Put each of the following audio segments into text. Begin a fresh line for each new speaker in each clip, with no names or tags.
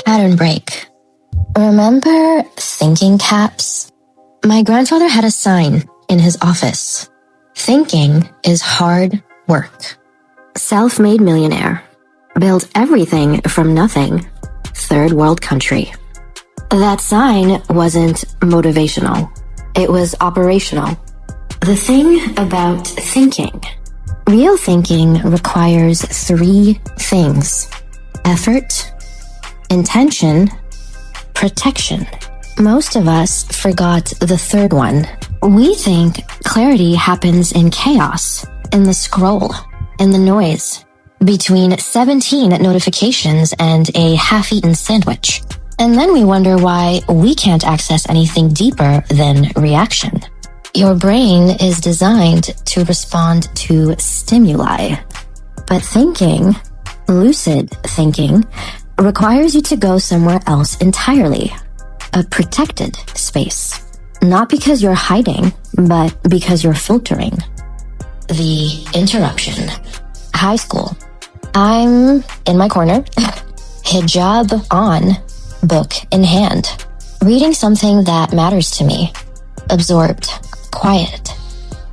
Pattern break. Remember thinking caps? My grandfather had a sign in his office. Thinking is hard work. Self-made millionaire. Built everything from nothing. Third world country. That sign wasn't motivational. It was operational. The thing about thinking. Real thinking requires 3 things. Effort, intention, protection. Most of us forgot the third one. We think clarity happens in chaos, in the scroll, in the noise, between 17 notifications and a half-eaten sandwich. And then we wonder why we can't access anything deeper than reaction. Your brain is designed to respond to stimuli. But thinking, lucid thinking, requires you to go somewhere else entirely. A protected space. Not because you're hiding, but because you're filtering. The interruption. High school. I'm in my corner, hijab on, book in hand, reading something that matters to me. Absorbed, quiet,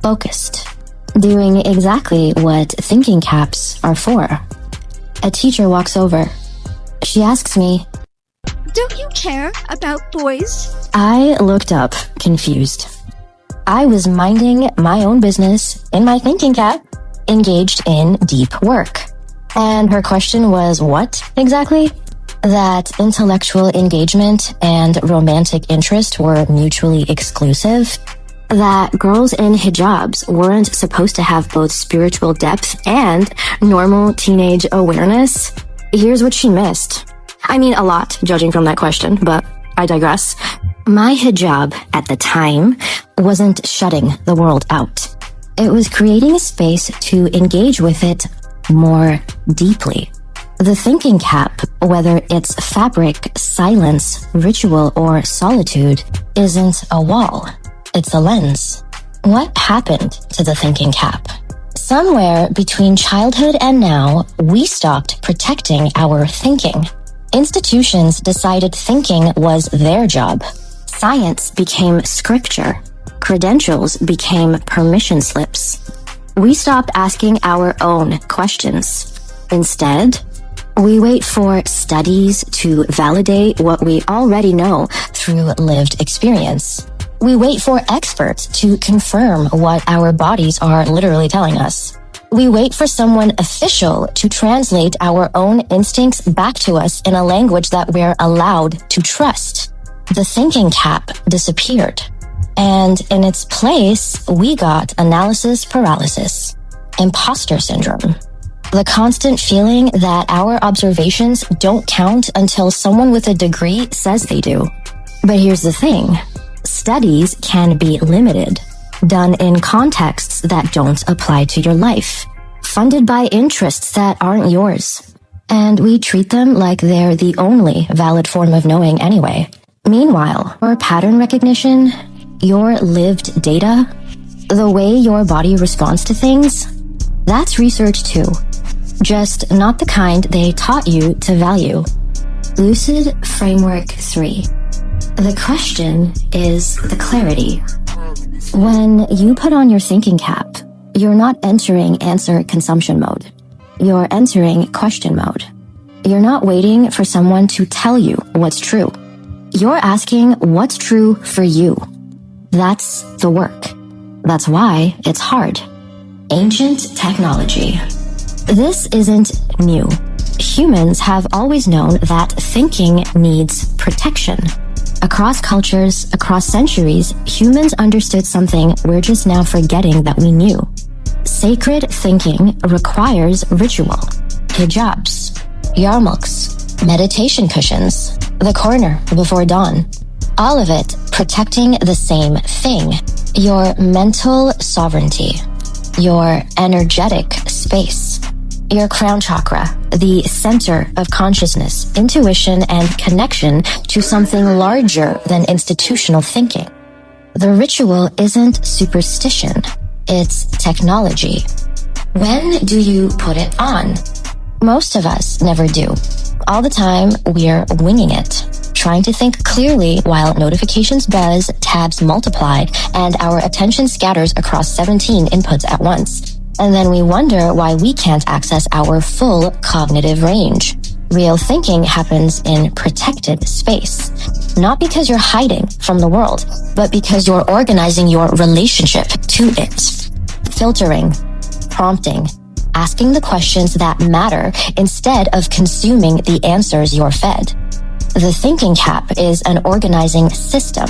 focused, doing exactly what thinking caps are for. A teacher walks over. She asks me,
"Don't you care about boys?"
I looked up, confused. I was minding my own business in my thinking cap, engaged in deep work. And her question was what exactly? That intellectual engagement and romantic interest were mutually exclusive? That girls in hijabs weren't supposed to have both spiritual depth and normal teenage awareness? Here's what she missed. I mean, a lot, judging from that question, but I digress. My hijab at the time wasn't shutting the world out. It was creating a space to engage with it more deeply. The thinking cap, whether it's fabric, silence, ritual, or solitude, isn't a wall. It's a lens. What happened to the thinking cap? Somewhere between childhood and now, we stopped protecting our thinking. Institutions decided thinking was their job. Science became scripture. Credentials became permission slips. We stopped asking our own questions. Instead, we wait for studies to validate what we already know through lived experience. We wait for experts to confirm what our bodies are literally telling us. We wait for someone official to translate our own instincts back to us in a language that we're allowed to trust. The thinking cap disappeared. And in its place, we got analysis paralysis, imposter syndrome, the constant feeling that our observations don't count until someone with a degree says they do. But here's the thing. Studies can be limited, done in contexts that don't apply to your life, funded by interests that aren't yours. And we treat them like they're the only valid form of knowing anyway. Meanwhile, your pattern recognition, your lived data, the way your body responds to things, that's research too. Just not the kind they taught you to value. Lucid Framework 3. The question is the clarity. When you put on your thinking cap, you're not entering answer consumption mode. You're entering question mode. You're not waiting for someone to tell you what's true. You're asking what's true for you. That's the work. That's why it's hard. Ancient technology. This isn't new. Humans have always known that thinking needs protection. Across cultures, across centuries, humans understood something we're just now forgetting that we knew. Sacred thinking requires ritual. Hijabs, yarmulkes, meditation cushions, the corner before dawn. All of it protecting the same thing, your mental sovereignty, your energetic space, your crown chakra, the center of consciousness, intuition, and connection to something larger than institutional thinking. The ritual isn't superstition, it's technology. When do you put it on? Most of us never do. All the time, we're winging it, trying to think clearly while notifications buzz, tabs multiply, and our attention scatters across 17 inputs at once. And then we wonder why we can't access our full cognitive range. Real thinking happens in protected space. Not because you're hiding from the world, but because you're organizing your relationship to it. Filtering, prompting, asking the questions that matter instead of consuming the answers you're fed. The thinking cap is an organizing system.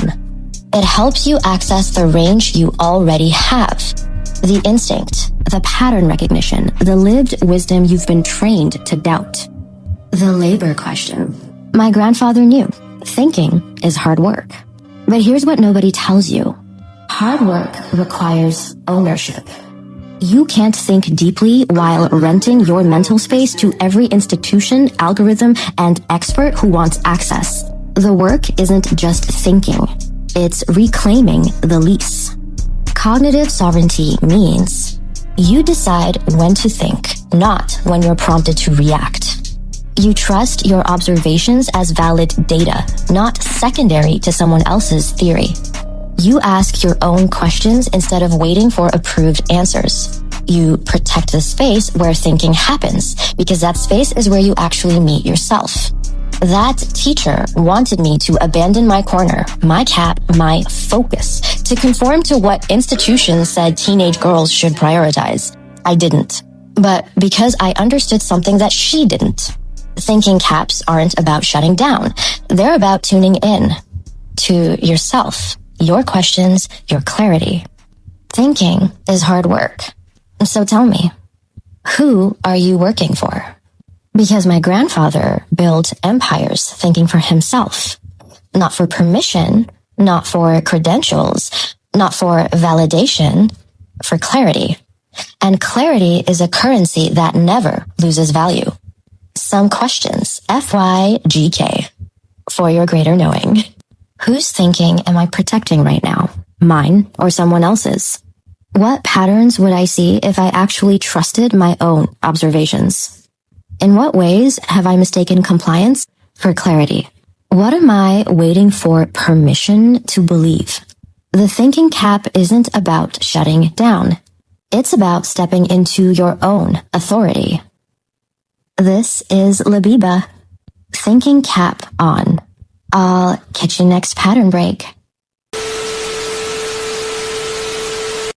It helps you access the range you already have. The instinct, the pattern recognition, the lived wisdom you've been trained to doubt. The labor question. My grandfather knew thinking is hard work. But here's what nobody tells you. Hard work requires ownership. You can't think deeply while renting your mental space to every institution, algorithm, and expert who wants access. The work isn't just thinking. It's reclaiming the lease. Cognitive sovereignty means you decide when to think, not when you're prompted to react. You trust your observations as valid data, not secondary to someone else's theory. You ask your own questions instead of waiting for approved answers. You protect the space where thinking happens, because that space is where you actually meet yourself. That teacher wanted me to abandon my corner, my cap, my focus, to conform to what institutions said teenage girls should prioritize. I didn't. But because I understood something that she didn't. Thinking caps aren't about shutting down. They're about tuning in to yourself, your questions, your clarity. Thinking is hard work. So tell me, who are you working for? Because my grandfather built empires thinking for himself, not for permission, not for credentials, not for validation, for clarity. And clarity is a currency that never loses value. Some questions, FYGK, for your greater knowing. Whose thinking am I protecting right now? Mine or someone else's? What patterns would I see if I actually trusted my own observations? In what ways have I mistaken compliance for clarity? What am I waiting for permission to believe? The thinking cap isn't about shutting down. It's about stepping into your own authority. This is Labiba. Thinking cap on. I'll catch you next pattern break.